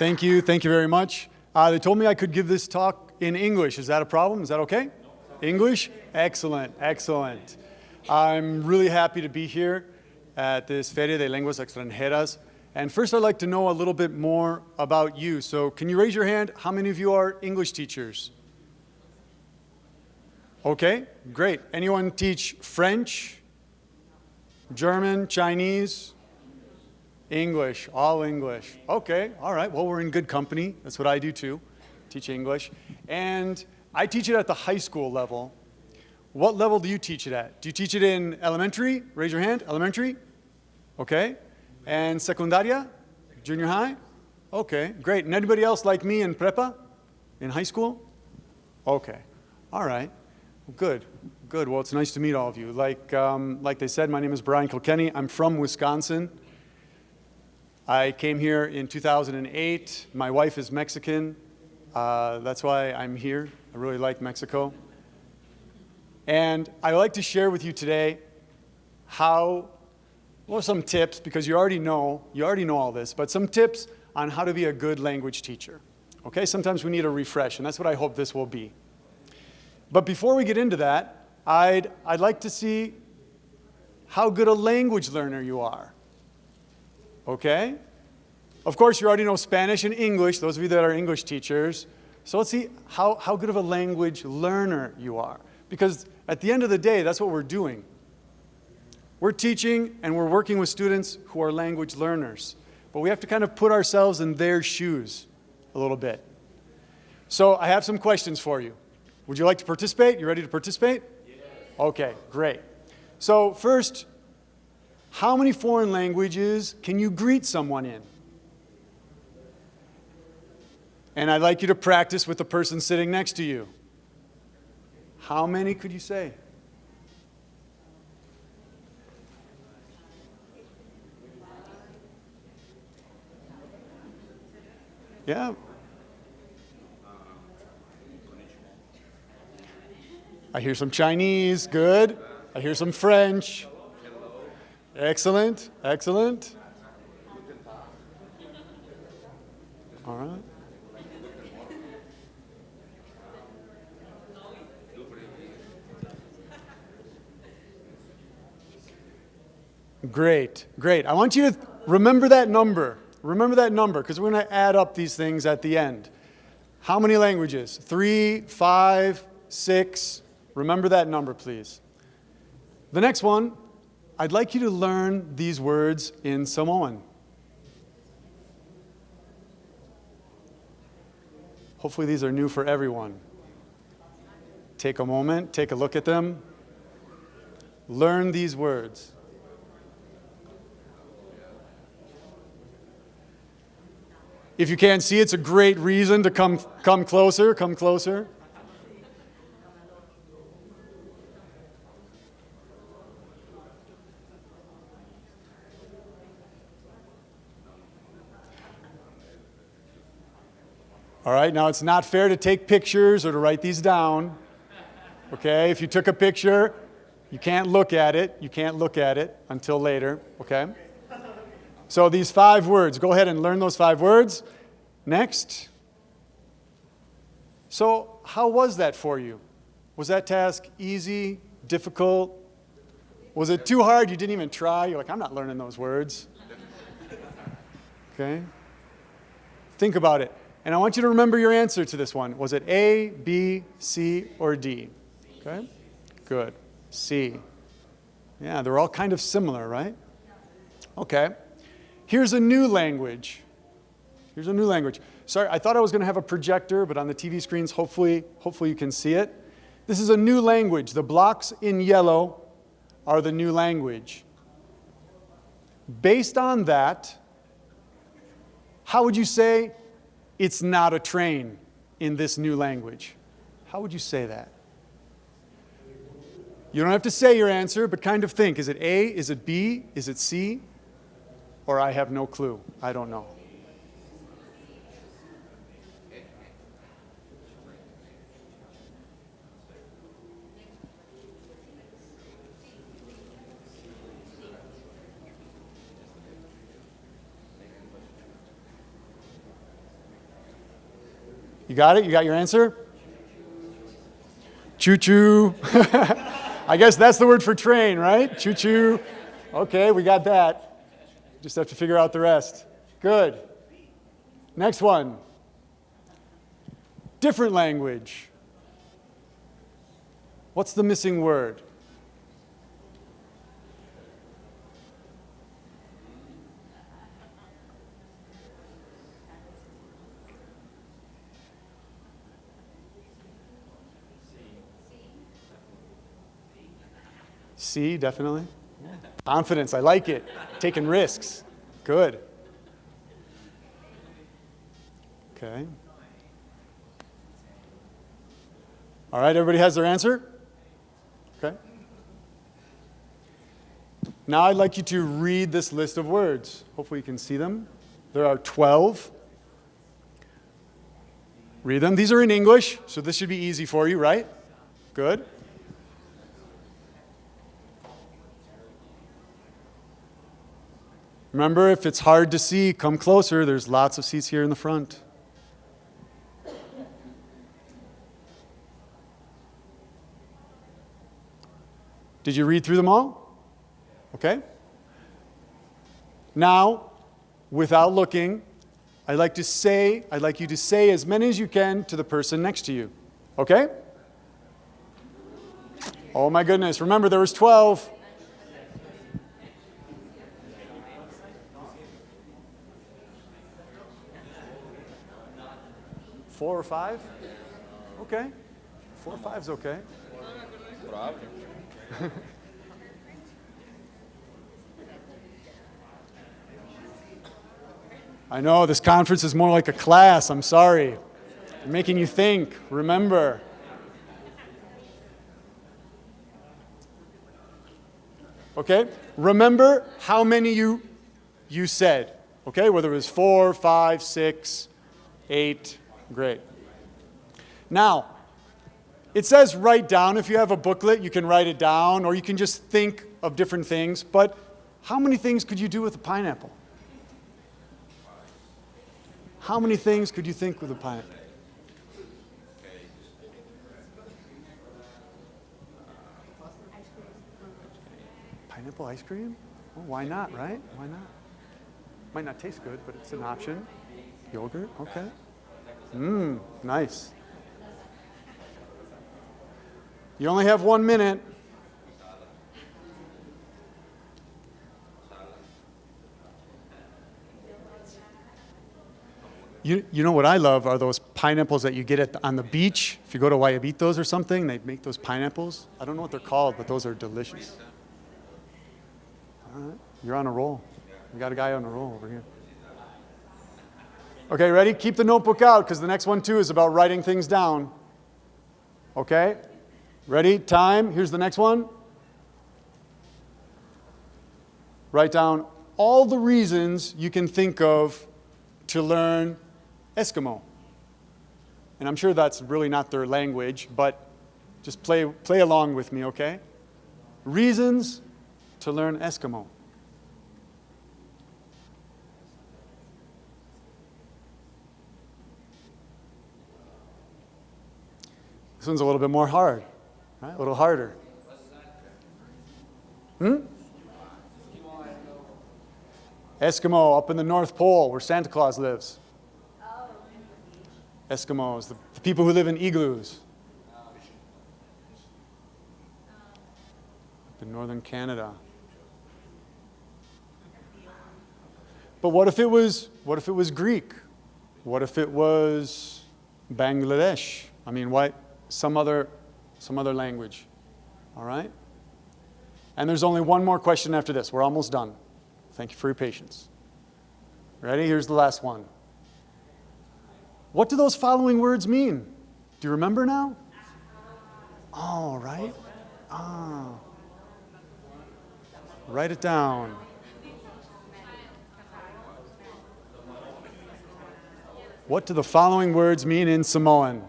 Thank you. Thank you very much. They told me I could give this talk in English. Is that a problem? Is that okay? English? Excellent. Excellent. I'm really happy to be here at this Feria de Lenguas Extranjeras. And first, I'd like to know a little bit more about you. So can you raise your hand? How many of you are English teachers? Okay, great. Anyone teach French, German, Chinese? English, all English. Okay, all right. Well, we're in good company. That's what I do too, teach English. And I teach it at the high school level. What level do you teach it at? Do you teach it in elementary? Raise your hand. Elementary? Okay. And secundaria? Junior high? Okay, great. And anybody else like me in prepa? In high school? Okay. All right. Good. Good. Well, it's nice to meet all of you. Like they said, my name is Brian Kilkenny. I'm from Wisconsin. I came here in 2008. My wife is Mexican. That's why I'm here. I really like Mexico. And I'd like to share with you today some tips, because you already know all this, but some tips on how to be a good language teacher. Okay, sometimes we need a refresh, and that's what I hope this will be. But before we get into that, I'd like to see how good a language learner you are. Okay? Of course, you already know Spanish and English, those of you that are English teachers. So let's see how good of a language learner you are. Because at the end of the day, that's what we're doing. We're teaching and we're working with students who are language learners. But we have to kind of put ourselves in their shoes a little bit. So I have some questions for you. Would you like to participate? You ready to participate? Yes. Okay, great. So first, how many foreign languages can you greet someone in? And I'd like you to practice with the person sitting next to you. How many could you say? Yeah. I hear some Chinese, good. I hear some French. Excellent, excellent. All right. Great, great. I want you to remember that number. Remember that number, because we're going to add up these things at the end. How many languages? 3, 5, 6. Remember that number, please. The next one, I'd like you to learn these words in Samoan. Hopefully these are new for everyone. Take a moment, take a look at them. Learn these words. If you can't see, it's a great reason to come closer, come closer. All right, now it's not fair to take pictures or to write these down. Okay, if you took a picture, you can't look at it. You can't look at it until later, okay? So these 5 words, go ahead and learn those 5 words. Next. So how was that for you? Was that task easy, difficult? Was it too hard? You didn't even try? You're like, I'm not learning those words. Okay? Think about it. And I want you to remember your answer to this one. Was it A, B, C, or D? Okay? Good. C. Yeah, they're all kind of similar, right? Okay. Here's a new language. Here's a new language. Sorry, I thought I was going to have a projector, but on the TV screens, hopefully you can see it. This is a new language. The blocks in yellow are the new language. Based on that, how would you say it's not a train in this new language? How would you say that? You don't have to say your answer, but kind of think. Is it A? Is it B? Is it C? Or I have no clue. I don't know. You got it? You got your answer? Choo-choo. I guess that's the word for train, right? Choo-choo. Okay, we got that. Just have to figure out the rest. Good. Next one. Different language. What's the missing word? C, definitely. Confidence, I like it. Taking risks. Good. Okay. All right, everybody has their answer? Okay. Now I'd like you to read this list of words. Hopefully you can see them. There are 12. Read them. These are in English, so this should be easy for you, right? Good. Remember, if it's hard to see, come closer. There's lots of seats here in the front. Did you read through them all? Okay. Now, without looking, I'd like you to say as many as you can to the person next to you. Okay? Oh my goodness. Remember, there was 12. Four or five? Okay. 4 or 5's okay. I know, this conference is more like a class. I'm sorry. I'm making you think. Remember. Okay? Remember how many you said. Okay? Whether it was 4, 5, 6, 8. Great. Now, it says write down. If you have a booklet, you can write it down, or you can just think of different things. But how many things could you do with a pineapple? How many things could you think with a pineapple? Pineapple ice cream? Well, why not, right? Why not? Might not taste good, but it's an option. Yogurt? Okay. Nice. You only have 1 minute. You know what I love are those pineapples that you get on the beach. If you go to Guayabitos or something, they make those pineapples. I don't know what they're called, but those are delicious. All right, you're on a roll. We got a guy on a roll over here. Okay, ready? Keep the notebook out because the next one too is about writing things down. Okay? Ready? Time. Here's the next one. Write down all the reasons you can think of to learn Eskimo. And I'm sure that's really not their language, but just play along with me, okay? Reasons to learn Eskimo. This one's a little bit more hard, right? A little harder. Eskimo up in the North Pole where Santa Claus lives. Eskimos, the people who live in igloos. Up in northern Canada. But what if it was Greek? What if it was Bangladesh? I mean, what? Some other language. All right? And there's only one more question after this. We're almost done. Thank you for your patience. Ready? Here's the last one. What do those following words mean? Do you remember now? Oh, right? Oh. Write it down. What do the following words mean in Samoan?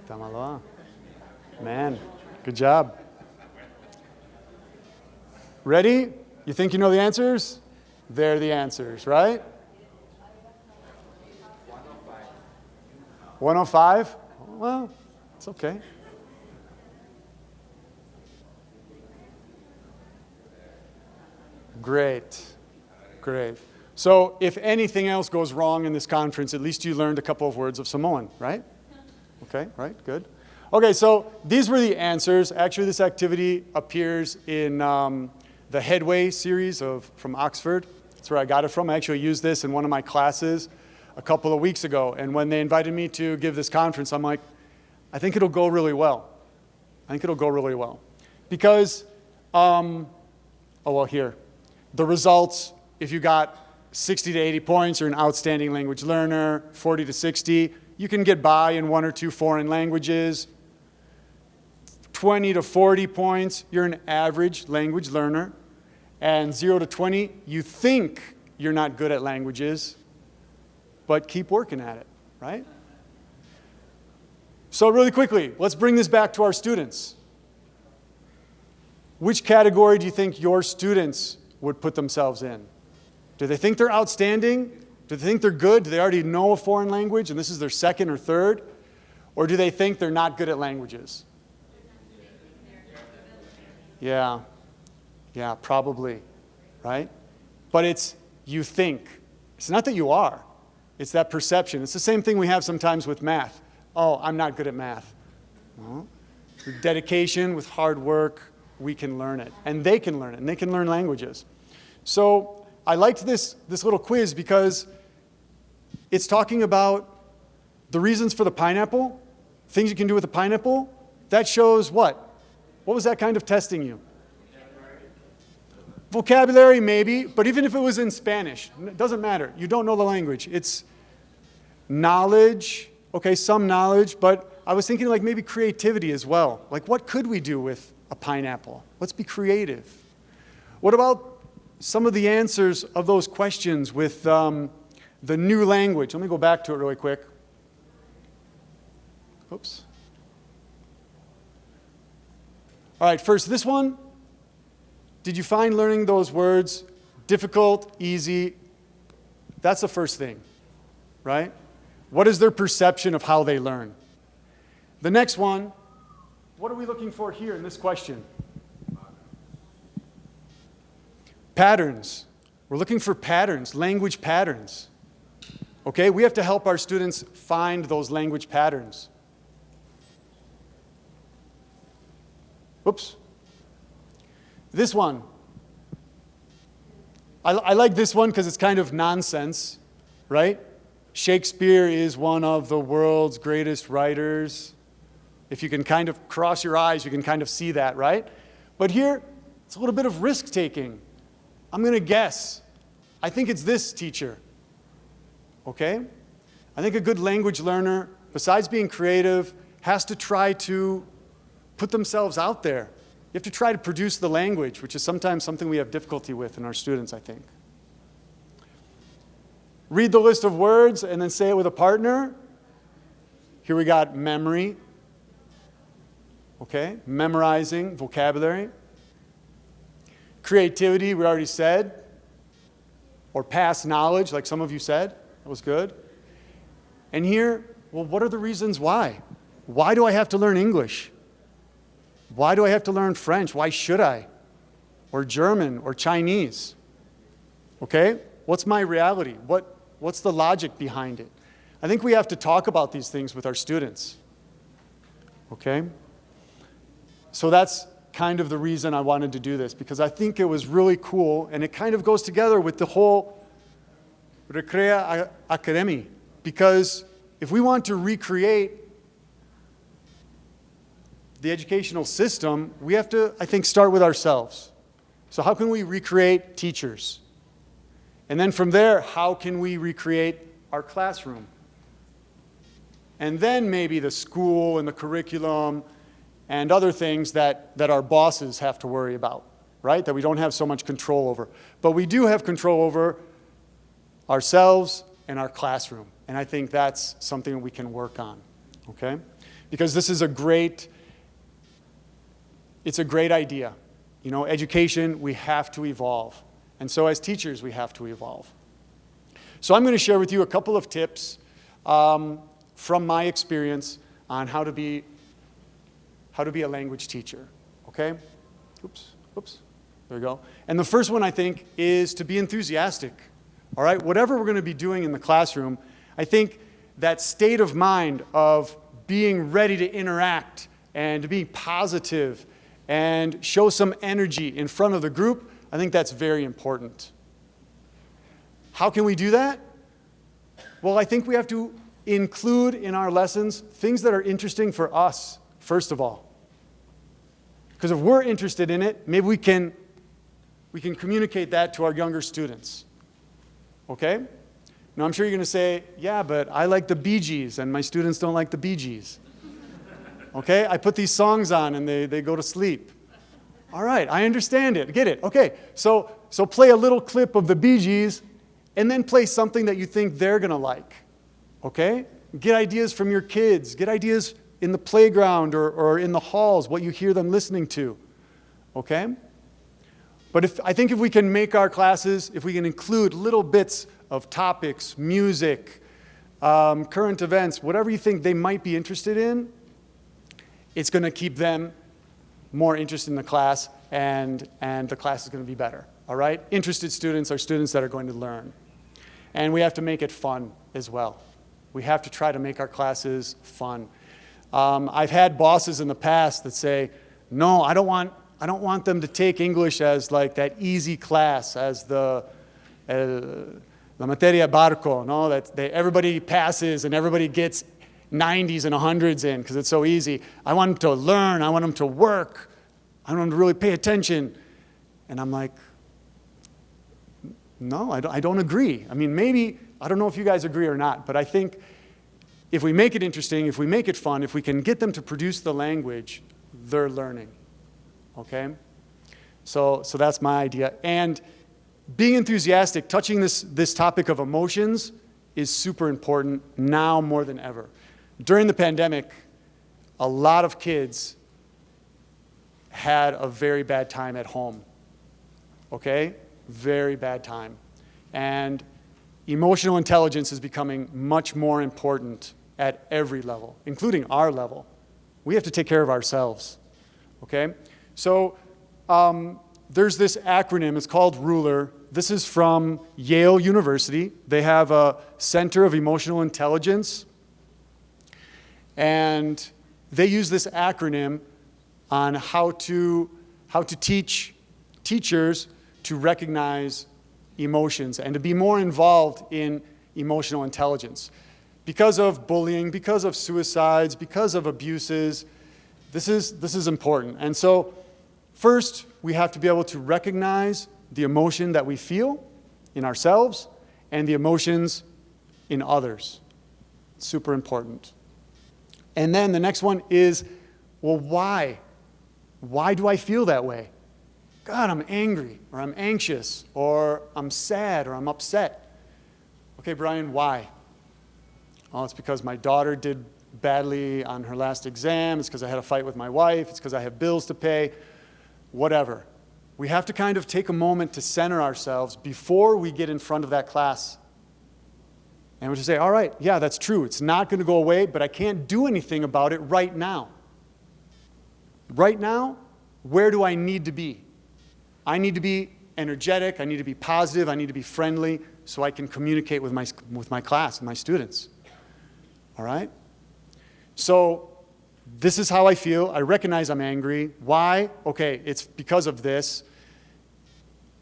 Tamaloa. Man, good job. Ready? You think you know the answers? They're the answers, right? 105? Well, it's okay. Great. Great. So if anything else goes wrong in this conference, at least you learned a couple of words of Samoan, right? Okay, right, good. Okay, so these were the answers. Actually, this activity appears in the Headway series from Oxford. That's where I got it from. I actually used this in one of my classes a couple of weeks ago. And when they invited me to give this conference, I'm like, I think it'll go really well. I think it'll go really well. Because, here. The results, if you got 60 to 80 points, you're an outstanding language learner. 40 to 60, you can get by in 1 or 2 foreign languages. 20 to 40 points, you're an average language learner. And 0 to 20, you think you're not good at languages, but keep working at it, right? So really quickly, let's bring this back to our students. Which category do you think your students would put themselves in? Do they think they're outstanding? Do they think they're good? Do they already know a foreign language and this is their second or third? Or do they think they're not good at languages? Yeah, probably, right? But it's you think. It's not that you are. It's that perception. It's the same thing we have sometimes with math. Oh, I'm not good at math. Well, through dedication, with hard work, we can learn it. And they can learn it. And they can learn languages. So I liked this little quiz because it's talking about the reasons for the pineapple, things you can do with a pineapple. That shows what? What was that kind of testing you? Vocabulary, maybe, but even if it was in Spanish, it doesn't matter. You don't know the language. It's knowledge, okay, some knowledge, but I was thinking like maybe creativity as well. Like what could we do with a pineapple? Let's be creative. What about some of the answers of those questions with the new language? Let me go back to it really quick. Oops. All right, first, this one. Did you find learning those words difficult, easy? That's the first thing, right? What is their perception of how they learn? The next one, what are we looking for here in this question? Patterns. We're looking for patterns, language patterns. Okay, we have to help our students find those language patterns. Whoops. This one. I like this one because it's kind of nonsense, right? Shakespeare is one of the world's greatest writers. If you can kind of cross your eyes, you can kind of see that, right? But here, it's a little bit of risk-taking. I'm going to guess. I think it's this teacher. Okay? I think a good language learner, besides being creative, has to try to put themselves out there. You have to try to produce the language, which is sometimes something we have difficulty with in our students, I think. Read the list of words and then say it with a partner. Here we got memory. Okay, memorizing vocabulary. Creativity, we already said. Or past knowledge, like some of you said. That was good. And here, well, what are the reasons why? Why do I have to learn English? Why do I have to learn French? Why should I? Or German or Chinese? Okay? What's my reality? What's the logic behind it? I think we have to talk about these things with our students. Okay? So that's kind of the reason I wanted to do this, because I think it was really cool, and it kind of goes together with the whole Recrea Academy. Because if we want to recreate the educational system, we have to, I think, start with ourselves. So how can we recreate teachers? And then from there, how can we recreate our classroom? And then maybe the school and the curriculum and other things that our bosses have to worry about, right? That we don't have so much control over. But we do have control over ourselves and our classroom. And I think that's something we can work on, okay? Because this is it's a great idea. education, we have to evolve. And so as teachers, we have to evolve. So I'm going to share with you a couple of tips from my experience on how to be a language teacher, okay? Oops, there we go. And the first one, I think, is to be enthusiastic, all right? Whatever we're going to be doing in the classroom, I think that state of mind of being ready to interact and to be positive and show some energy in front of the group, I think that's very important. How can we do that? Well, I think we have to include in our lessons things that are interesting for us, first of all. Because if we're interested in it, maybe we can communicate that to our younger students. Okay? Now, I'm sure you're going to say, yeah, but I like the Bee Gees, and my students don't like the Bee Gees. Okay? I put these songs on, and they go to sleep. All right, I understand it. Get it. Okay, so play a little clip of the Bee Gees, and then play something that you think they're going to like. Okay? Get ideas from your kids. Get ideas in the playground or in the halls, what you hear them listening to. Okay? But I think if we can make our classes, if we can include little bits of topics, music, current events, whatever you think they might be interested in, it's going to keep them more interested in the class, and the class is going to be better. All right? Interested students are students that are going to learn. And we have to make it fun as well. We have to try to make our classes fun. I've had bosses in the past that say, no, I don't want them to take English as like that easy class, as the La materia barco, no, that everybody passes and everybody gets 90s and 100s in because it's so easy. I want them to learn. I want them to work. I want them to really pay attention. And I'm like, no, I don't agree. I mean, maybe, I don't know if you guys agree or not, but I think if we make it interesting, if we make it fun, if we can get them to produce the language, they're learning. Okay? So that's my idea. And being enthusiastic, touching this topic of emotions is super important now more than ever. During the pandemic, a lot of kids had a very bad time at home. Okay? Very bad time. And emotional intelligence is becoming much more important at every level, including our level. We have to take care of ourselves. Okay? So there's this acronym. It's called RULER. This is from Yale University. They have a Center of Emotional Intelligence. And they use this acronym on how to teach teachers to recognize emotions and to be more involved in emotional intelligence. Because of bullying, because of suicides, because of abuses, this is important. And so first, we have to be able to recognize the emotion that we feel in ourselves and the emotions in others. It's super important. And then the next one is, well, why? Why do I feel that way? God, I'm angry, or I'm anxious, or I'm sad, or I'm upset. Okay, Brian, why? Oh, it's because my daughter did badly on her last exam. It's because I had a fight with my wife. It's because I have bills to pay. Whatever. We have to kind of take a moment to center ourselves before we get in front of that class. And we just say, all right, yeah, that's true. It's not going to go away, but I can't do anything about it right now. Right now, where do I need to be? I need to be energetic. I need to be positive. I need to be friendly so I can communicate with my class and my students. All right? So this is how I feel. I recognize I'm angry. Why? Okay, it's because of this.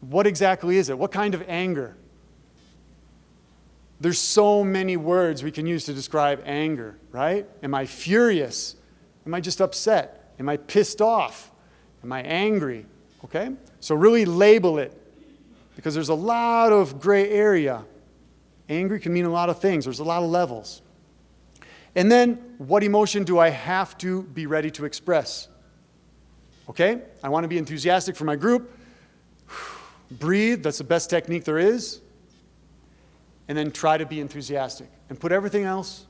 What exactly is it? What kind of anger? There's so many words we can use to describe anger, right? Am I furious? Am I just upset? Am I pissed off? Am I angry? Okay? So really label it, because there's a lot of gray area. Angry can mean a lot of things. There's a lot of levels. And then, what emotion do I have to be ready to express? Okay? I want to be enthusiastic for my group. Breathe. That's the best technique there is. And then try to be enthusiastic. And put everything else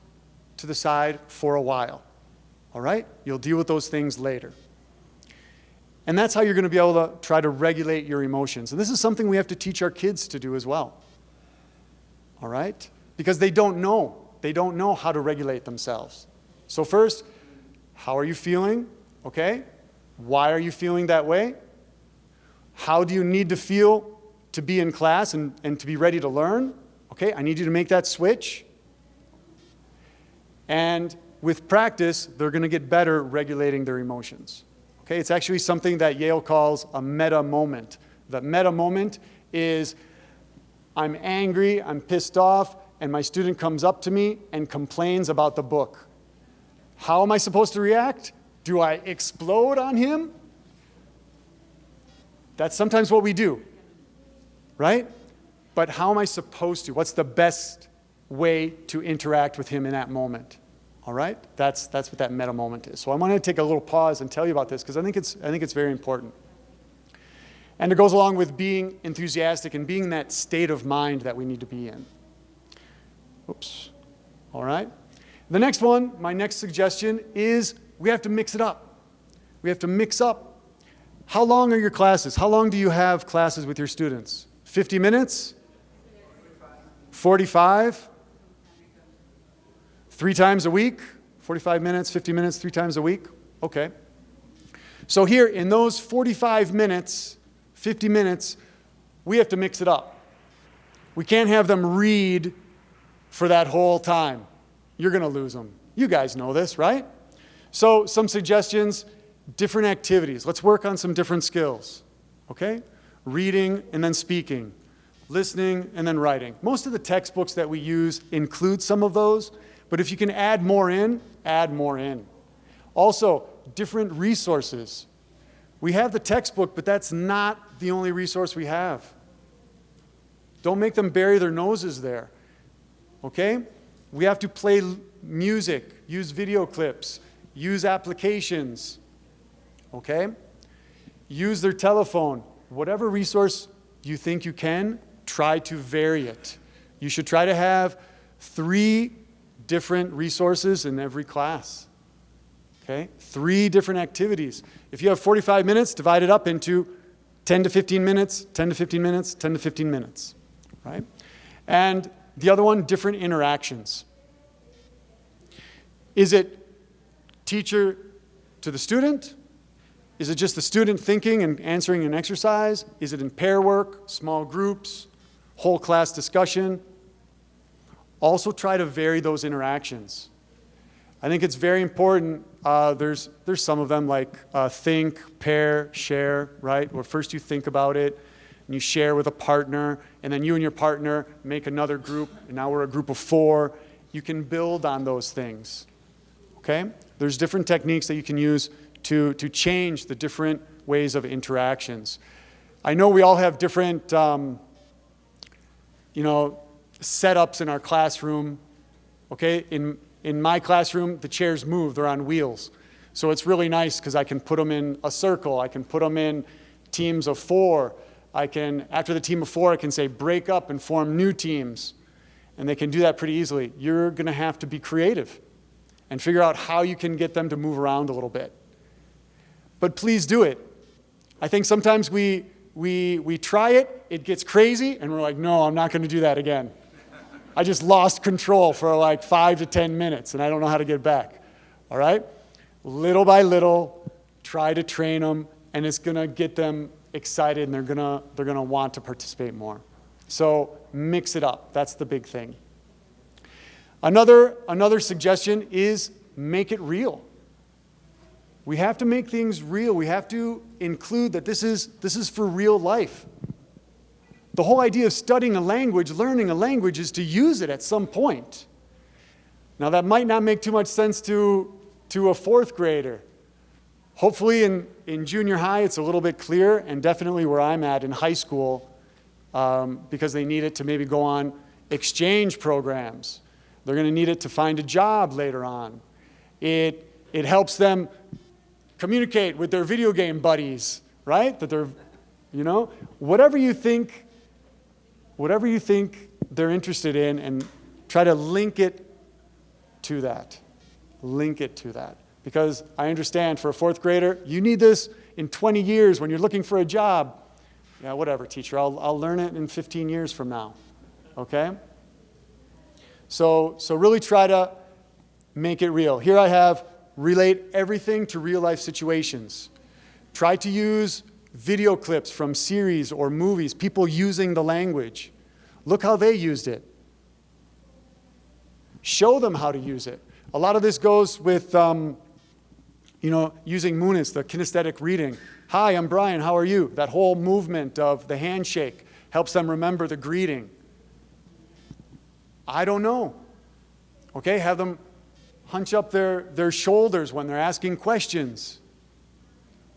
to the side for a while. All right? You'll deal with those things later. And that's how you're going to be able to try to regulate your emotions. And this is something we have to teach our kids to do as well. All right? Because they don't know. They don't know how to regulate themselves. So first, how are you feeling? Okay? Why are you feeling that way? How do you need to feel to be in class and to be ready to learn? Okay, I need you to make that switch. And with practice, they're going to get better regulating their emotions. Okay, it's actually something that Yale calls a meta moment. The meta moment is I'm angry, I'm pissed off, and my student comes up to me and complains about the book. How am I supposed to react? Do I explode on him? That's sometimes what we do, right? But how am I supposed to? What's the best way to interact with him in that moment? All right? That's what that meta moment is. So I want to take a little pause and tell you about this because I think it's very important. And it goes along with being enthusiastic and being that state of mind that we need to be in. Oops. All right? The next one, my next suggestion is we have to mix it up. We have to mix up. How long are your classes? How long do you have classes with your students? 50 minutes? 45? 3 times a week? 45 minutes, 50 minutes, 3 times a week? Okay. So here, in those 45 minutes, 50 minutes, we have to mix it up. We can't have them read for that whole time. You're going to lose them. You guys know this, right? So some suggestions, different activities. Let's work on some different skills, okay? Reading and then speaking, listening and then writing. Most of the textbooks that we use include some of those, but if you can add more in, add more in. Also, different resources. We have the textbook, but that's not the only resource we have. Don't make them bury their noses there, okay? We have to play music, use video clips, use applications, okay? Use their telephone. Whatever resource you think you can, try to vary it. You should try to have 3 different resources in every class, okay? 3 different activities. If you have 45 minutes, divide it up into 10 to 15 minutes, 10 to 15 minutes, 10 to 15 minutes, right? And the other one, different interactions. Is it teacher to the student? Is it just the student thinking and answering an exercise? Is it in pair work, small groups, whole class discussion? Also try to vary those interactions. I think it's very important. There's some of them like think, pair, share, right? Where first you think about it, and you share with a partner, and then you and your partner make another group, and now we're a group of 4. You can build on those things, okay? There's different techniques that you can use to change the different ways of interactions. I know we all have different, setups in our classroom, okay? In my classroom, the chairs move, they're on wheels. So it's really nice because I can put them in a circle, I can put them in teams of 4. After the team of 4, I can say break up and form new teams. And they can do that pretty easily. You're going to have to be creative and figure out how you can get them to move around a little bit. But please do it. I think sometimes we try it, it gets crazy, and we're like, no, I'm not going to do that again. I just lost control for like 5 to 10 minutes, and I don't know how to get back. All right? Little by little, try to train them, and it's going to get them excited, and they're gonna want to participate more. So mix it up. That's the big thing. Another suggestion is make it real. We have to make things real. We have to include that this is for real life. The whole idea of studying a language, learning a language, is to use it at some point. Now that might not make too much sense to a 4th grader. Hopefully in junior high it's a little bit clearer, and definitely where I'm at in high school, because they need it to maybe go on exchange programs. They're going to need it to find a job later on. It helps them communicate with their video game buddies, right? That they're, whatever you think they're interested in, and try to link it to that. Link it to that. Because I understand for a 4th grader, you need this in 20 years when you're looking for a job. Yeah, whatever, teacher. I'll learn it in 15 years from now. Okay? So really try to make it real. Here I have relate everything to real life situations. Try to use video clips from series or movies, people using the language. Look how they used it. Show them how to use it. A lot of this goes with, using munis, the kinesthetic reading. Hi, I'm Brian, how are you? That whole movement of the handshake helps them remember the greeting. I don't know. Okay, have them hunch up their shoulders when they're asking questions.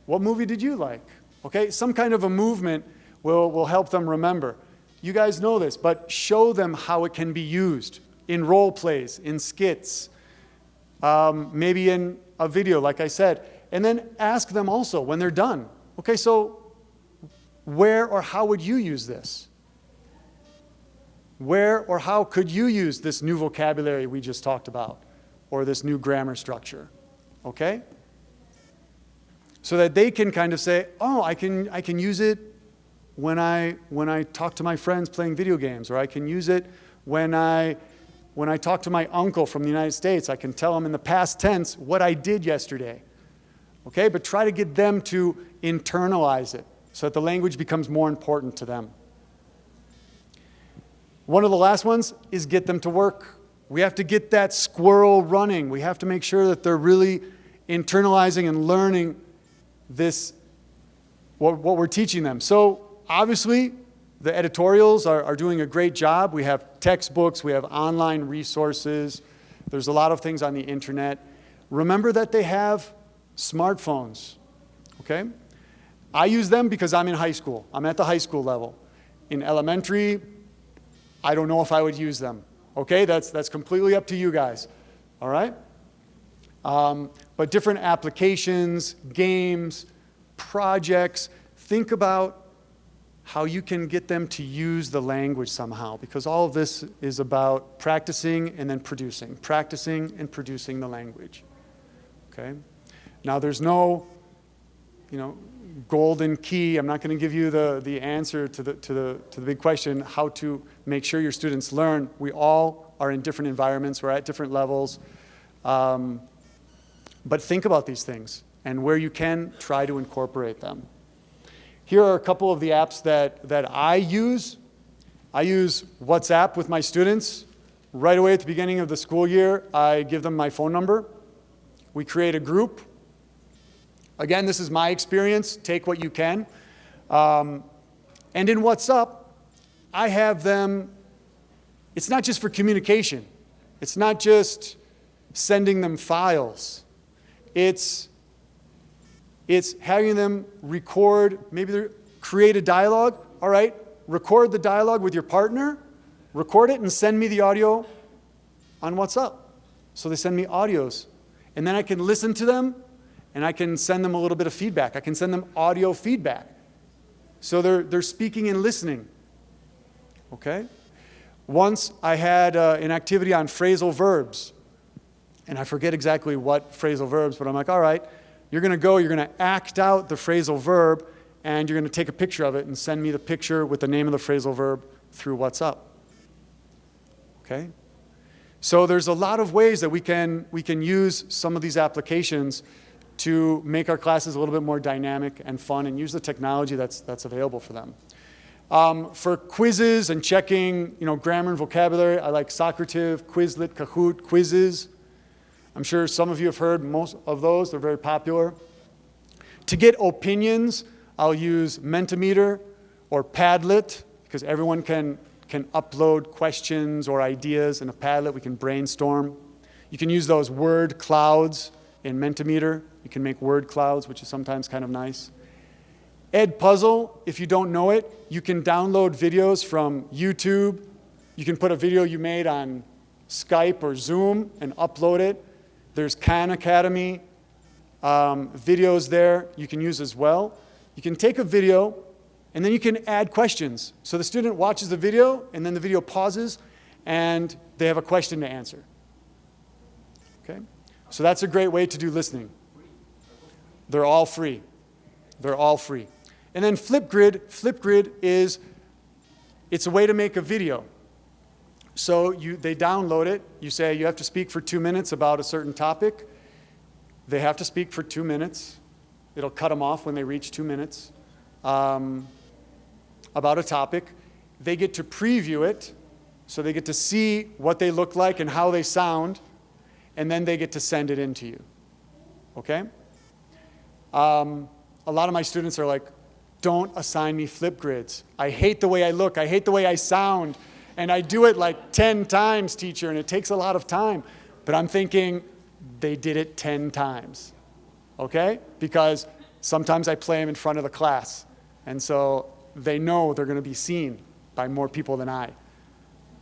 What movie did you like? Okay, some kind of a movement will help them remember. You guys know this, but show them how it can be used in role plays, in skits, maybe in a video, like I said. And then ask them also when they're done. Okay, so where or how would you use this? Where or how could you use this new vocabulary we just talked about, or this new grammar structure? Okay? So that they can kind of say, oh, I can use it when I talk to my friends playing video games, or I can use it when I talk to my uncle from the United States. I can tell him in the past tense what I did yesterday. Okay? But try to get them to internalize it so that the language becomes more important to them. One of the last ones is get them to work. We have to get that squirrel running. We have to make sure that they're really internalizing and learning this, what we're teaching them. So obviously, the editorials are doing a great job. We have textbooks, we have online resources. There's a lot of things on the internet. Remember that they have smartphones, okay? I use them because I'm in high school. I'm at the high school level. In elementary, I don't know if I would use them, okay? That's completely up to you guys, all right? But different applications, games, projects, think about how you can get them to use the language somehow, because all of this is about practicing and then producing the language, okay? Now there's no, golden key. I'm not going to give you the answer to the big question, how to make sure your students learn. We all are in different environments. We're at different levels. But think about these things, and where you can, try to incorporate them. Here are a couple of the apps that I use. I use WhatsApp with my students. Right away at the beginning of the school year, I give them my phone number. We create a group. Again, this is my experience. Take what you can. And in WhatsApp, I have them, it's not just for communication. It's not just sending them files. It's having them record, maybe create a dialogue. All right, record the dialogue with your partner, record it and send me the audio on WhatsApp. So they send me audios. And then I can listen to them and I can send them a little bit of feedback. I can send them audio feedback. So they're speaking and listening. Okay? Once I had an activity on phrasal verbs. And I forget exactly what phrasal verbs, but I'm like, all right, you're going to act out the phrasal verb, and you're going to take a picture of it and send me the picture with the name of the phrasal verb through WhatsApp. Okay? So there's a lot of ways that we can use some of these applications to make our classes a little bit more dynamic and fun, and use the technology that's available for them. For quizzes and checking, grammar and vocabulary, I like Socrative, Quizlet, Kahoot, quizzes. I'm sure some of you have heard most of those. They're very popular. To get opinions, I'll use Mentimeter or Padlet, because everyone can upload questions or ideas in a Padlet. We can brainstorm. You can use those word clouds in Mentimeter. You can make word clouds, which is sometimes kind of nice. Edpuzzle, if you don't know it, you can download videos from YouTube. You can put a video you made on Skype or Zoom and upload it. There's Khan Academy videos there you can use as well. You can take a video and then you can add questions. So the student watches the video and then the video pauses and they have a question to answer. Okay? So that's a great way to do listening. They're all free. They're all free. And then Flipgrid is, it's a way to make a video. So they download it. You say you have to speak for 2 minutes about a certain topic. They have to speak for 2 minutes. It'll cut them off when they reach 2 minutes about a topic. They get to preview it, so they get to see what they look like and how they sound, and then they get to send it in to you. Okay? A lot of my students are like, don't assign me Flipgrids. I hate the way I look. I hate the way I sound. And I do it like 10 times, teacher, and it takes a lot of time. But I'm thinking they did it 10 times. Okay? Because sometimes I play them in front of the class. And so they know they're going to be seen by more people than I.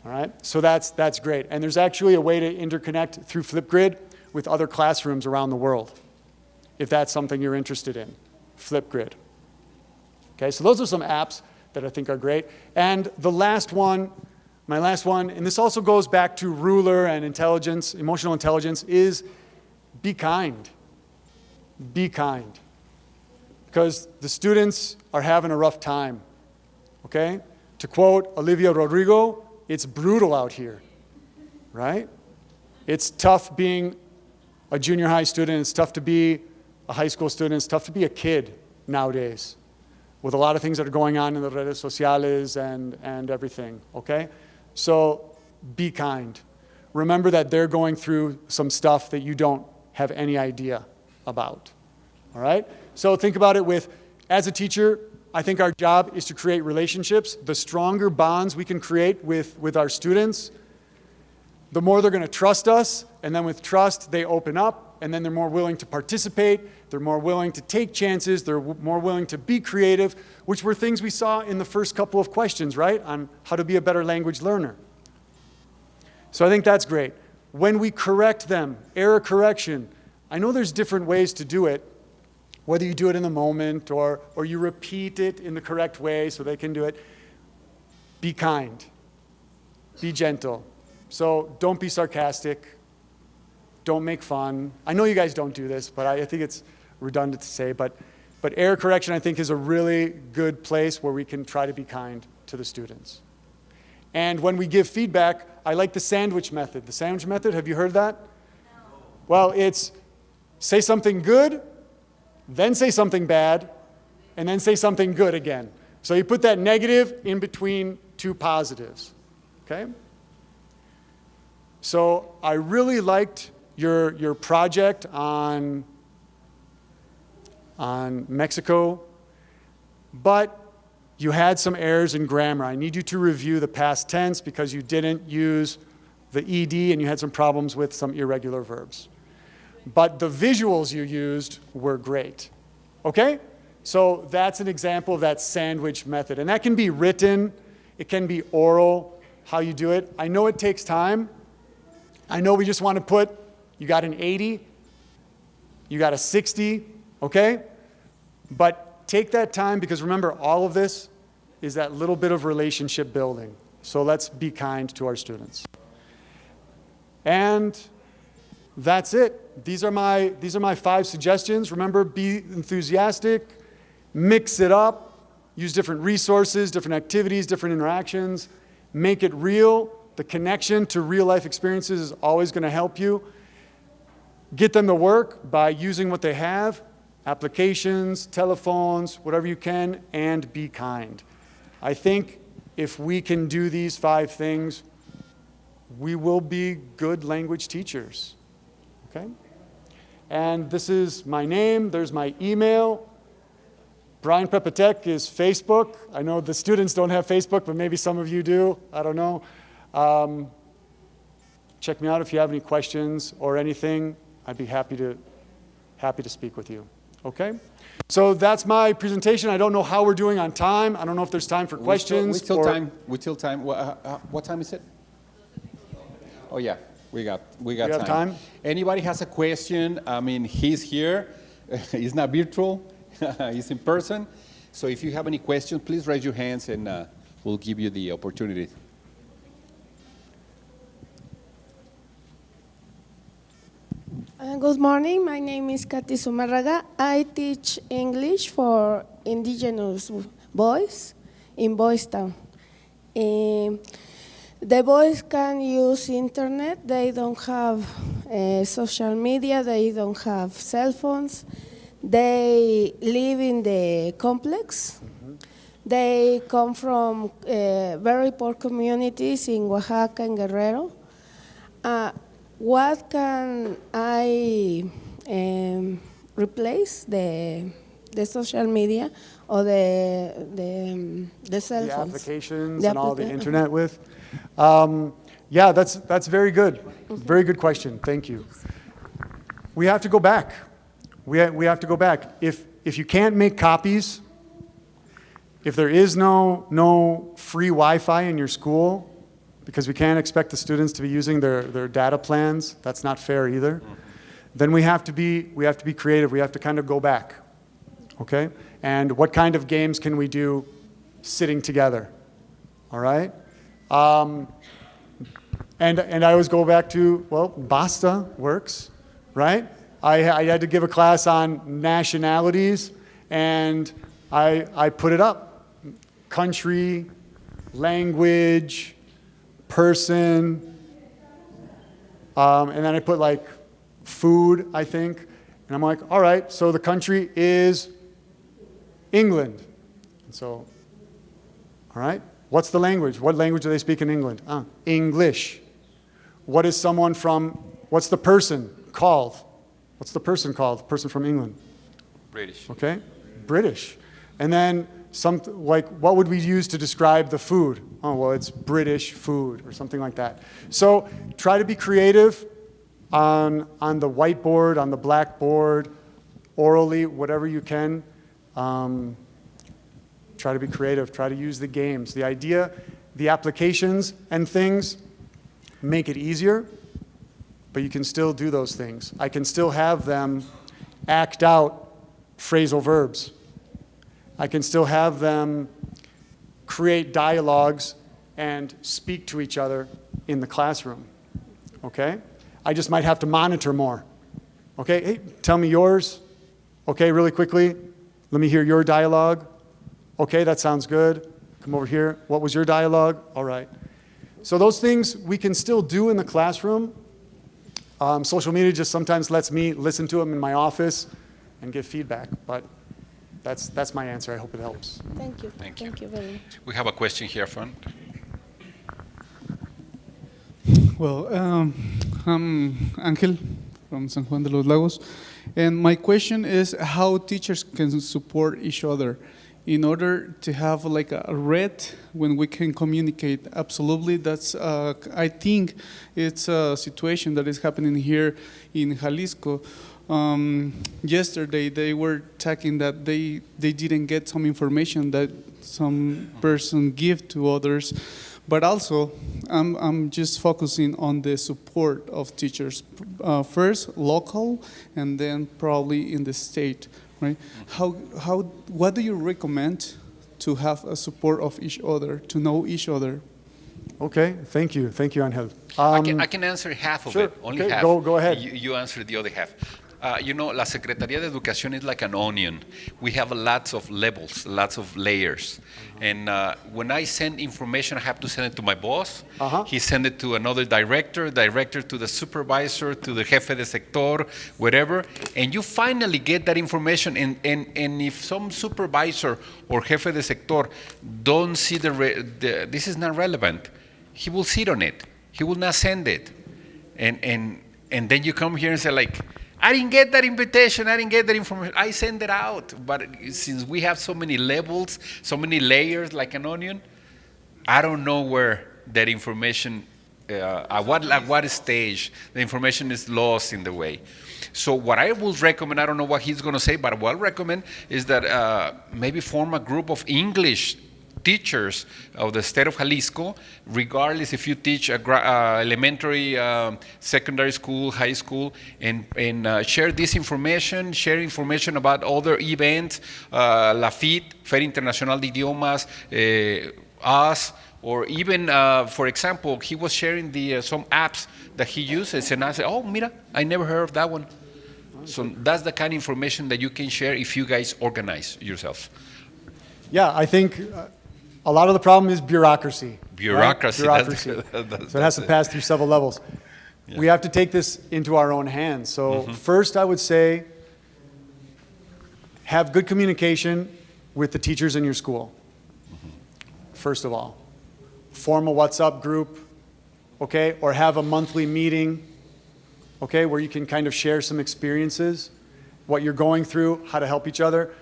All right? So that's great. And there's actually a way to interconnect through Flipgrid with other classrooms around the world, if that's something you're interested in. Flipgrid. Okay, so those are some apps that I think are great. And the last one, my last one, and this also goes back to ruler and intelligence, emotional intelligence, is be kind. Be kind. Because the students are having a rough time. Okay? To quote Olivia Rodrigo, it's brutal out here. Right? It's tough being a junior high student. It's tough to be a high school student. It's tough to be a kid nowadays, with a lot of things that are going on in the redes sociales and everything, okay? So be kind. Remember that they're going through some stuff that you don't have any idea about, all right? So think about it as a teacher, I think our job is to create relationships. The stronger bonds we can create with our students, the more they're going to trust us, and then with trust, they open up, and then they're more willing to participate, they're more willing to take chances, they're more willing to be creative, which were things we saw in the first couple of questions, right, on how to be a better language learner. So I think that's great. When we correct them, error correction, I know there's different ways to do it, whether you do it in the moment or you repeat it in the correct way so they can do it. Be kind. Be gentle. So don't be sarcastic. Don't make fun. I know you guys don't do this, but I think it's redundant to say. But error correction, I think, is a really good place where we can try to be kind to the students. And when we give feedback, I like the sandwich method. The sandwich method, have you heard that? No. Well, it's say something good, then say something bad, and then say something good again. So you put that negative in between two positives. Okay? So I really liked your project on Mexico, but you had some errors in grammar. I need you to review the past tense because you didn't use the ED and you had some problems with some irregular verbs. But the visuals you used were great. Okay? So that's an example of that sandwich method. And that can be written, it can be oral, how you do it. I know it takes time. I know we just want to put, you got an 80, you got a 60, okay? But take that time because remember, all of this is that little bit of relationship building. So let's be kind to our students. And that's it. These are my 5 suggestions. Remember, be enthusiastic, mix it up, use different resources, different activities, different interactions, make it real. The connection to real life experiences is always going to help you. Get them to work by using what they have, applications, telephones, whatever you can, and be kind. I think if we can do these 5 things, we will be good language teachers. Okay? And this is my name. There's my email. Brian Prepatek is Facebook. I know the students don't have Facebook, but maybe some of you do. I don't know. Check me out if you have any questions or anything. I'd be happy to speak with you. Okay? So that's my presentation. I don't know how we're doing on time. I don't know if there's time for questions. We still time. What time is it? Oh yeah, we got time. Anybody has a question? I mean, he's here. He's not virtual. He's in person. So if you have any questions, please raise your hands and we'll give you the opportunity. Good morning. My name is Katy Sumarraga. I teach English for indigenous boys in Boys Town. The boys can use internet. They don't have social media. They don't have cell phones. They live in the complex. They come from very poor communities in Oaxaca and Guerrero. What can I replace the social media or the cell The phones? applications The and all the applica- internet with? Yeah, that's very good. Very good question. Thank you. We have to go back. We have to go back. If you can't make copies, if there is no free Wi-Fi in your school, because we can't expect the students to be using their data plans, that's not fair either, then we have to be creative. We have to kind of go back, okay? And what kind of games can we do sitting together, all right? And I always go back to, well, Basta works, right? I had to give a class on nationalities, and I put it up. Country, language, person, and then I put like food, I think. And I'm like, all right, so the country is England. And so, all right, what's the language? What language do they speak in England? English. What is someone from, what's the person called? What's the person called? The person from England. British. Okay, British. And then like, what would we use to describe the food? Oh, well, it's British food or something like that. So try to be creative on the whiteboard, on the blackboard, orally, whatever you can. Try to be creative. Try to use the games. The idea, the applications and things make it easier, but you can still do those things. I can still have them act out phrasal verbs. I can still have them create dialogues and speak to each other in the classroom, okay? I just might have to monitor more. Okay, hey, tell me yours. Okay, really quickly, let me hear your dialogue. Okay, that sounds good. Come over here. What was your dialogue? All right. So those things we can still do in the classroom. Social media just sometimes lets me listen to them in my office and give feedback, but that's my answer. I hope it helps. Thank you. Thank you. Thank you very much. We have a question here front. Well, I'm Angel from San Juan de los Lagos, and my question is how teachers can support each other in order to have like a red when we can communicate. Absolutely, that's I think it's a situation that is happening here in Jalisco. Yesterday they were talking that they didn't get some information that some person give to others, but also I'm just focusing on the support of teachers, first local and then probably in the state, right? What do you recommend to have a support of each other, to know each other? Okay, thank you, Angel. I can answer half of sure. it, only Okay, half. go ahead. You answer the other half. La Secretaría de Educación is like an onion. We have lots of levels, lots of layers. And when I send information, I have to send it to my boss. He send it to another director to the supervisor, to the jefe de sector, whatever. And you finally get that information. And if some supervisor or jefe de sector don't see this is not relevant, he will sit on it. He will not send it. And then you come here and say like, I didn't get that invitation, I didn't get that information, I send it out. But since we have so many levels, so many layers like an onion, I don't know where that information, at what stage the information is lost in the way. So what I would recommend, I don't know what he's going to say, but what I recommend is that maybe form a group of English teachers of the state of Jalisco, regardless if you teach elementary, secondary school, high school, and share this information, share information about other events, la FIT, Feria Internacional de Idiomas, us, Or even, for example, he was sharing some apps that he uses, and I said, oh, mira, I never heard of that one. So that's the kind of information that you can share if you guys organize yourselves. Yeah, I think a lot of the problem is bureaucracy. Bureaucracy. Right? That's- Bureaucracy. So it has to pass through several levels. Yeah. We have to take this into our own hands. So first, I would say, have good communication with the teachers in your school. First of all, form a WhatsApp group, okay, or have a monthly meeting, okay, where you can kind of share some experiences, what you're going through, how to help each other,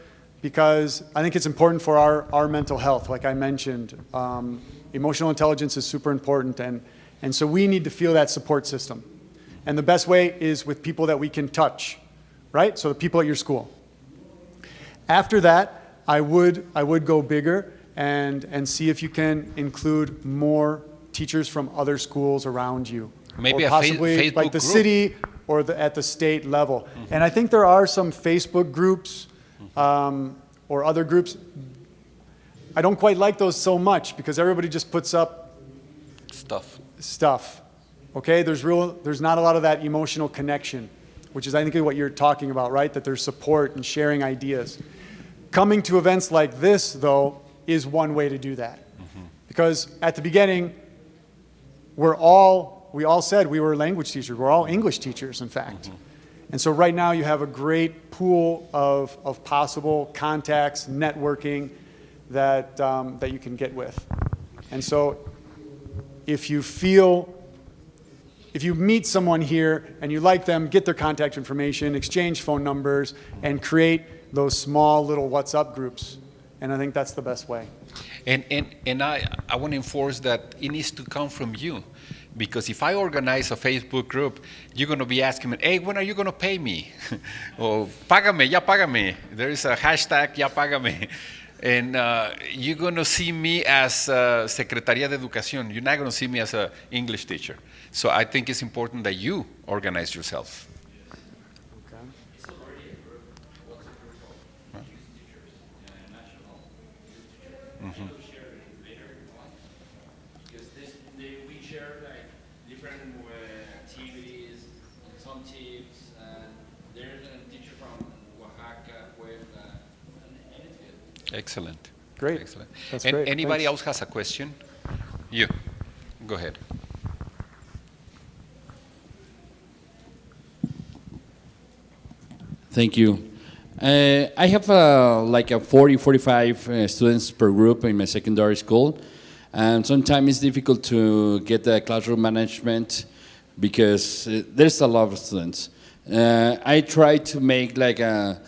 because I think it's important for our mental health. Like I mentioned, emotional intelligence is super important, and so we need to feel that support system. And the best way is with people that we can touch, right? So the people at your school. After that, I would go bigger and see if you can include more teachers from other schools around you. Maybe or a possibly Facebook like the group. city or at the state level. And I think there are some Facebook groups or other groups. I don't quite like those so much because everybody just puts up stuff. Okay, there's not a lot of that emotional connection, which is I think what you're talking about, right? That there's support and sharing ideas. Coming to events like this, though, is one way to do that. Because at the beginning, we all said we were language teachers. We're all English teachers, in fact. And so right now you have a great pool of possible contacts, networking that you can get with. And so if you meet someone here and you like them, get their contact information, exchange phone numbers, and create those small little WhatsApp groups. And I think that's the best way. And I want to enforce that it needs to come from you. Because if I organize a Facebook group, you're going to be asking me, hey, when are you going to pay me? Or, págame, ya págame. There is a hashtag, ya págame. And you're going to see me as Secretaría de Educación. You're not going to see me as an English teacher. So I think it's important that you organize yourself. We share like different activities, some tips, and there's a teacher from Oaxaca, Puebla, and it's good. Excellent. Great. Excellent. That's And great. anybody Thanks. else has a question? You. Go ahead. Thank you. I have like a 45 students per group in my secondary school. And sometimes it's difficult to get the classroom management because there's a lot of students. I try to make like a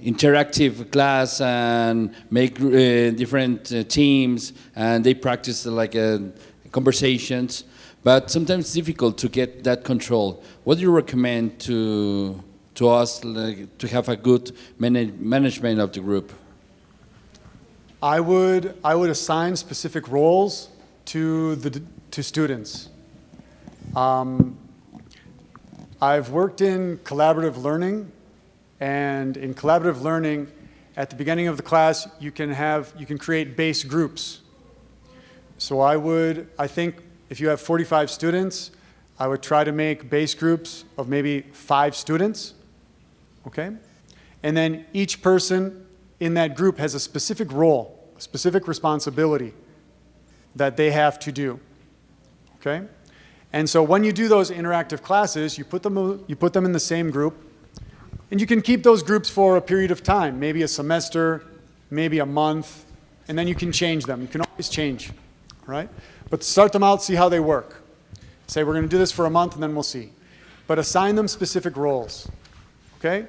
interactive class and make different teams, and they practice like conversations. But sometimes it's difficult to get that control. What do you recommend to us to have a good management of the group? I would assign specific roles to students. I've worked in collaborative learning, and in collaborative learning, at the beginning of the class, you can create base groups. So I think if you have 45 students, I would try to make base groups of maybe 5 students, okay? And then each person in that group has a specific role, a specific responsibility that they have to do, okay? And so when you do those interactive classes, you put them in the same group, and you can keep those groups for a period of time, maybe a semester, maybe a month, and then you can change them. You can always change, right? But start them out, see how they work. Say, we're going to do this for a month, and then we'll see. But assign them specific roles, okay?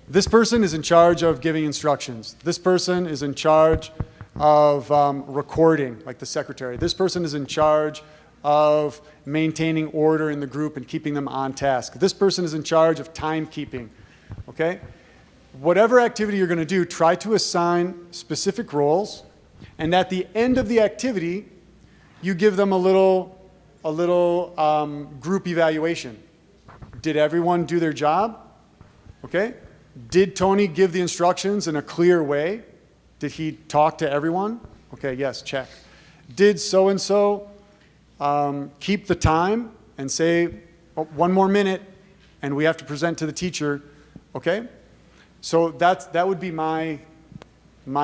This person is in charge of giving instructions. This person is in charge of recording, like the secretary. This person is in charge of maintaining order in the group and keeping them on task. This person is in charge of timekeeping, okay? Whatever activity you're going to do, try to assign specific roles, and at the end of the activity, you give them a little group evaluation. Did everyone do their job? Okay? Did Tony give the instructions in a clear way? Did he talk to everyone? Okay, yes, check. Did so-and-so keep the time and say, oh, 1 more minute, and we have to present to the teacher, okay? So that would be my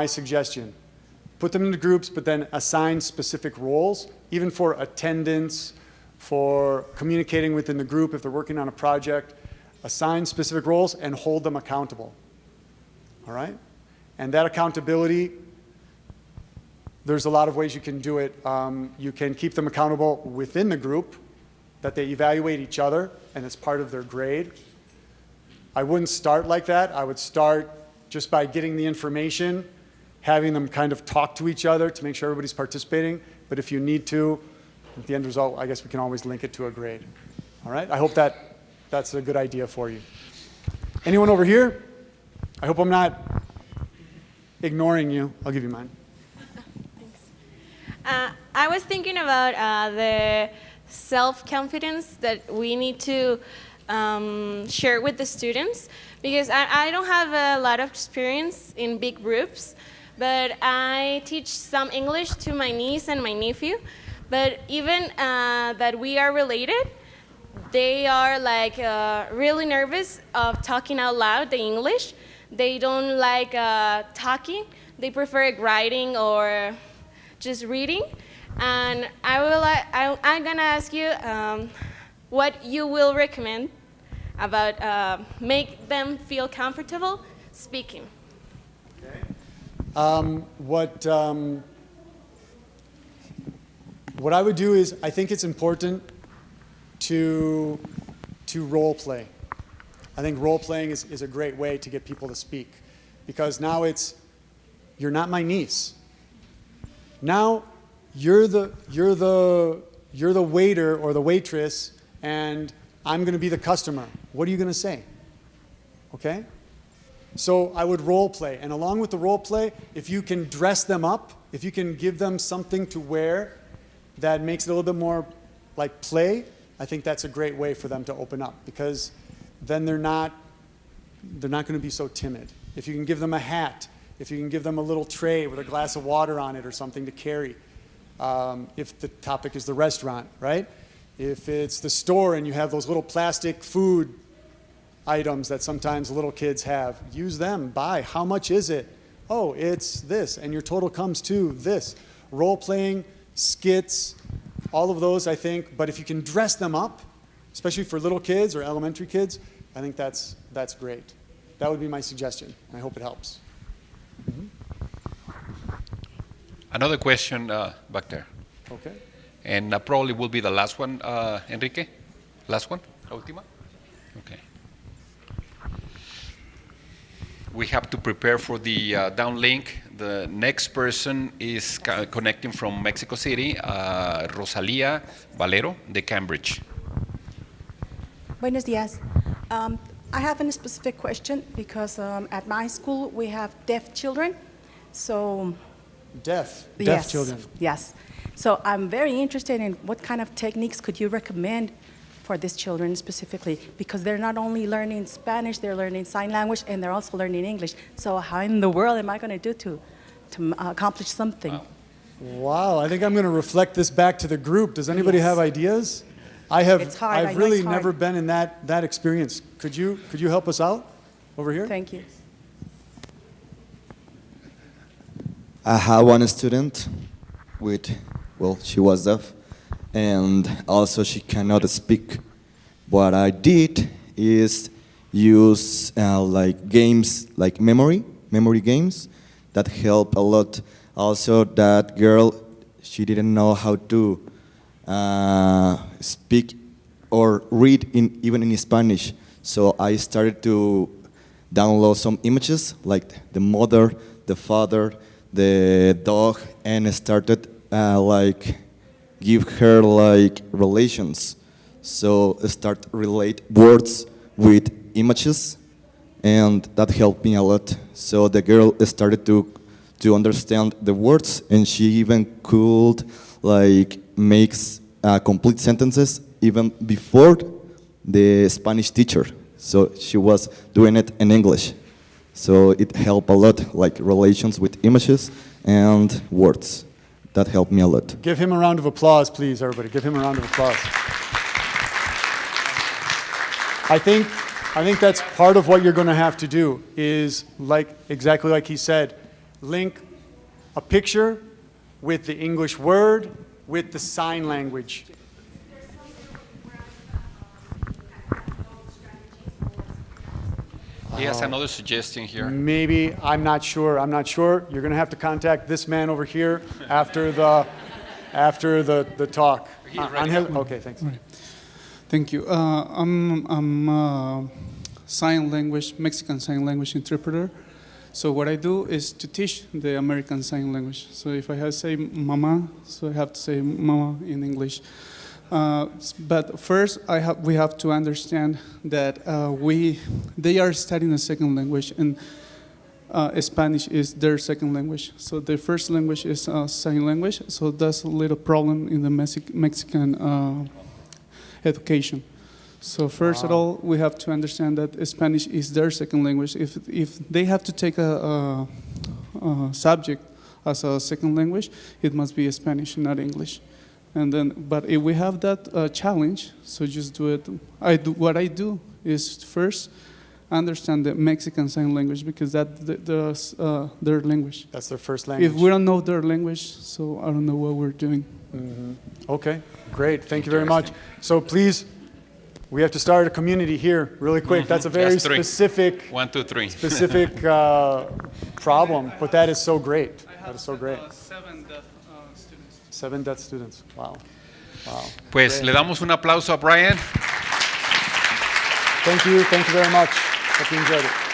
suggestion. Put them into groups, but then assign specific roles, even for attendance, for communicating within the group if they're working on a project. Assign specific roles and hold them accountable, all right? And that accountability, there's a lot of ways you can do it. You can keep them accountable within the group, that they evaluate each other, and it's part of their grade. I wouldn't start like that. I would start just by getting the information, having them kind of talk to each other to make sure everybody's participating. But if you need to, at the end result, I guess we can always link it to a grade. All right? I hope that's a good idea for you. Anyone over here? I hope I'm not ignoring you. I'll give you mine. I was thinking about the self-confidence that we need to share with the students, because I don't have a lot of experience in big groups, but I teach some English to my niece and my nephew. But even that we are related, they are like really nervous of talking out loud the English. They don't like talking. They prefer writing or just reading. And I'm gonna ask you what you will recommend about make them feel comfortable speaking. Okay. What I would do is, I think it's important to role play. I think role playing is a great way to get people to speak, because now you're not my niece. Now you're the waiter or the waitress, and I'm going to be the customer. What are you going to say? Okay? So I would role play, and along with the role play, if you can dress them up, if you can give them something to wear that makes it a little bit more like play, I think that's a great way for them to open up, because then they're not going to be so timid. If you can give them a hat, if you can give them a little tray with a glass of water on it or something to carry, if the topic is the restaurant, right? If it's the store and you have those little plastic food items that sometimes little kids have, use them, buy. How much is it? Oh, it's this, and your total comes to this. Role-playing, skits, all of those, I think, but if you can dress them up, especially for little kids or elementary kids, I think that's great. That would be my suggestion. I hope it helps. Mm-hmm. Another question back there. Okay. And probably will be the last one, Enrique. Last one? La última? Okay. We have to prepare for the downlink. The next person is connecting from Mexico City, Rosalía Valero de Cambridge. Buenos días. I have a specific question because at my school we have deaf children. So Deaf yes, children. Yes. So I'm very interested in what kind of techniques could you recommend for these children specifically, because they're not only learning Spanish, they're learning sign language, and they're also learning English. So how in the world am I going to do to accomplish something? Wow, I think I'm going to reflect this back to the group. Does anybody have ideas? It's hard. I I've know really it's hard. never been in that experience. Could you help us out over here? Thank you. I have one student she was deaf, and also she cannot speak. What I did is use like games, like memory games that help a lot. Also, that girl, she didn't know how to speak or read even in Spanish. So I started to download some images, like the mother, the father, the dog, and started like give her like relations. So start relate words with images, and that helped me a lot. So the girl started to understand the words, and she even could like make complete sentences even before the Spanish teacher. So she was doing it in English. So it helped a lot, like relations with images and words. That helped me a lot. Give him a round of applause, please, everybody. Give him a round of applause. I think that's part of what you're going to have to do is exactly like he said, link a picture with the English word with the sign language. He has another suggestion here. Maybe, I'm not sure. You're going to have to contact this man over here after the talk. Angel? Okay, thanks. Right. Thank you. I'm a Mexican Sign Language interpreter. So what I do is to teach the American Sign Language. So if I have to say mama, so I have to say mama in English. But first, we have to understand that they are studying a second language, and Spanish is their second language. So their first language is sign language. So that's a little problem in the Mexican education. So first of all, we have to understand that Spanish is their second language. If they have to take a subject as a second language, it must be Spanish, not English. But if we have that challenge, so just do it. What I do is first understand the Mexican Sign Language because that's their language. That's their first language. If we don't know their language, so I don't know what we're doing. Mm-hmm. Okay, great. Thank you very much. So please, we have to start a community here really quick. That's a very specific, 1, 2, 3. specific problem, but that is so great. That is so great. 7 deaf students. Wow. Wow. Pues Great. le damos un aplauso a Brian. Thank you very much. Hope you enjoyed it.